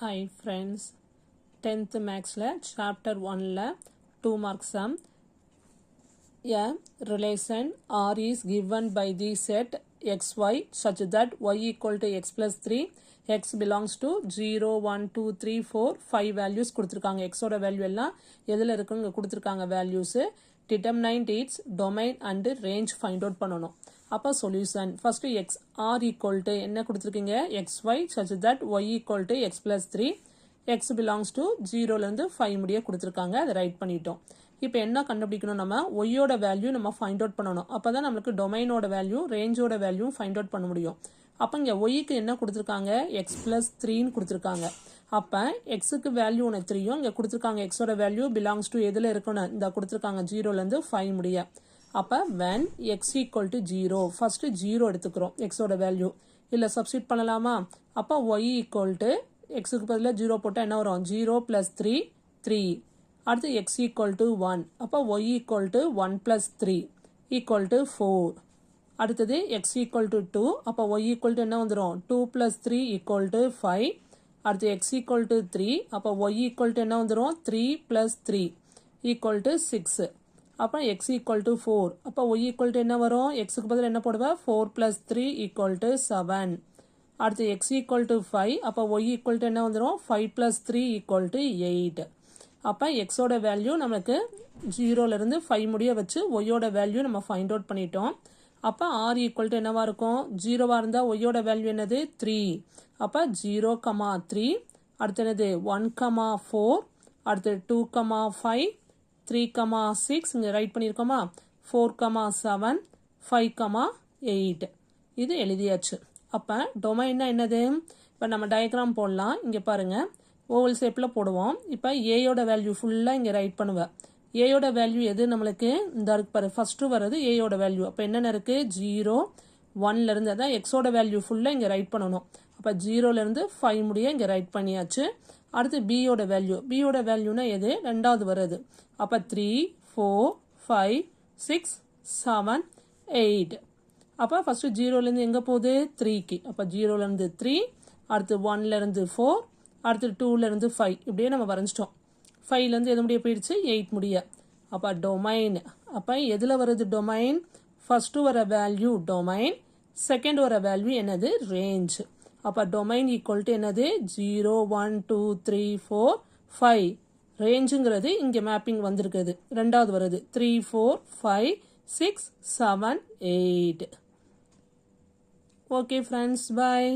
Hi friends, 10th Maths chapter 1 2 marks sum. A relation R is given by the set xy such that y equal to x plus 3, x belongs to 0, 1, 2, 3, 4, 5 values கொடுத்திருக்காங்க. x ஓட value எல்லாம் எதில் இருக்குன்னு கொடுத்திருக்காங்க values. Determine its domain and range find out பண்ணணும். அப்போ solution first x r equal to என்ன கொடுத்திருக்கீங்க xy such that y equal to x plus 3, x belongs to 0லேருந்து 5 முடிய கொடுத்திருக்காங்க. அதை ரைட் பண்ணிட்டோம். இப்போ என்ன கண்டுபிடிக்கணும், நம்ம ஒய்யோட வேல்யூ நம்ம ஃபைண்ட் அவுட் பண்ணணும். அப்போ தான் நம்மளுக்கு டொமைனோட வேல்யூ ரேஞ்சோட வேல்யூ ஃபைண்ட் அவுட் பண்ண முடியும். அப்போ இங்கே ஒய்க்கு என்ன கொடுத்துருக்காங்க எக்ஸ் ப்ளஸ் 3ன்னு கொடுத்துருக்காங்க. அப்போ எக்ஸுக்கு வேல்யூ ஒன்று 3யும் இங்கே கொடுத்துருக்காங்க. எக்ஸோட வேல்யூ பிலாங்ஸ் டு எதில் இருக்கணும், இந்த கொடுத்துருக்காங்க 0லேருந்து 5 முடிய. அப்போ when x equal to 0 first 0 எடுத்துக்கிறோம் எக்ஸோட வேல்யூ. இல்லை சப்ஸ்டிட் பண்ணலாமா? அப்போ y equal to எக்ஸுக்கு பதிலாக 0 போட்டால் என்ன வரும், 0 plus 3 3. அடுத்து x equal to 1. அப்போ y equal to 1 plus 3 equal to 4. அடுத்தது x equal to 2. அப்போ y equal to என்ன வந்துடும், 2 plus 3 equal to 5. அடுத்து x equal to 3. அப்போ y equal to என்ன வந்துடும், 3 plus 3 equal to 6. அப்போ x equal to 4. அப்போ y equal to என்ன வரும், xக்கு பதில் என்ன போடுவேன், 4 plus 3 equal to 7. அடுத்து x equal to 5. அப்போ y equal to என்ன வந்துடும், 5 plus 3 equal to 8. அப்போ எக்ஸோட வேல்யூ நமக்கு 0லேருந்து 5 முடிய வச்சு ஒய்யோட வேல்யூ நம்ம ஃபைண்ட் அவுட் பண்ணிட்டோம். அப்போ ஆர் ஈக்குவல் டு என்னவா இருக்கும், 0வா இருந்தால் ஒய்யோட வேல்யூ என்னது 3. அப்போ 0,3. அடுத்து என்னது 1,4. அடுத்து 2,5 3,6 இங்கே ரைட் பண்ணியிருக்கோமா, 4,7 5,8 இது எழுதியாச்சு. அப்போ டொமைன்னா என்னது, இப்போ நம்ம டயக்ராம் போடலாம். இங்கே பாருங்கள் ஓவல் ஷேப்பில் போடுவோம். இப்போ ஏயோட வேல்யூ ஃபுல்லாக இங்கே ரைட் பண்ணுவேன். ஏயோட வேல்யூ எது நம்மளுக்கு இந்த இருக்கு பாரு, ஃபஸ்ட்டு வர்றது ஏயோட வேல்யூ. அப்போ என்னென்ன இருக்குது 0 1லேருந்து, அதான் எக்ஸோட வேல்யூ ஃபுல்லாக இங்கே ரைட் பண்ணணும். அப்போ 0லேருந்து 5 முடிய இங்கே ரைட் பண்ணியாச்சு. அடுத்து பியோட வேல்யூ, பியோட வேல்யூனா எது ரெண்டாவது வருது. அப்போ 3 4 5 6 7 8. அப்போ ஃபஸ்ட்டு 0லேருந்து எங்கே போகுது 3க்கு. அப்போ 0லேருந்து 3, அடுத்து 1லேருந்து 4, அடுத்து 2லேருந்து 5 இப்படியே நம்ம வரைஞ்சிட்டோம். 5லேருந்து எது முடிய போயிடுச்சு 8 முடிய. அப்போ டொமைன், அப்போ எதில் வருது டொமைன், ஃபஸ்ட்டு வர வேல்யூ டொமைன், செகண்ட் வர வேல்யூ என்னது ரேஞ்ச். அப்போ டொமைன் ஈக்குவல் டு என்னது 0 1 2 3 4 5. ரேஞ்சுங்கிறது இங்கே மேப்பிங் வந்திருக்குது, ரெண்டாவது வருது 3 4 5 6 7 8. ஓகே ஃப்ரெண்ட்ஸ், பாய்.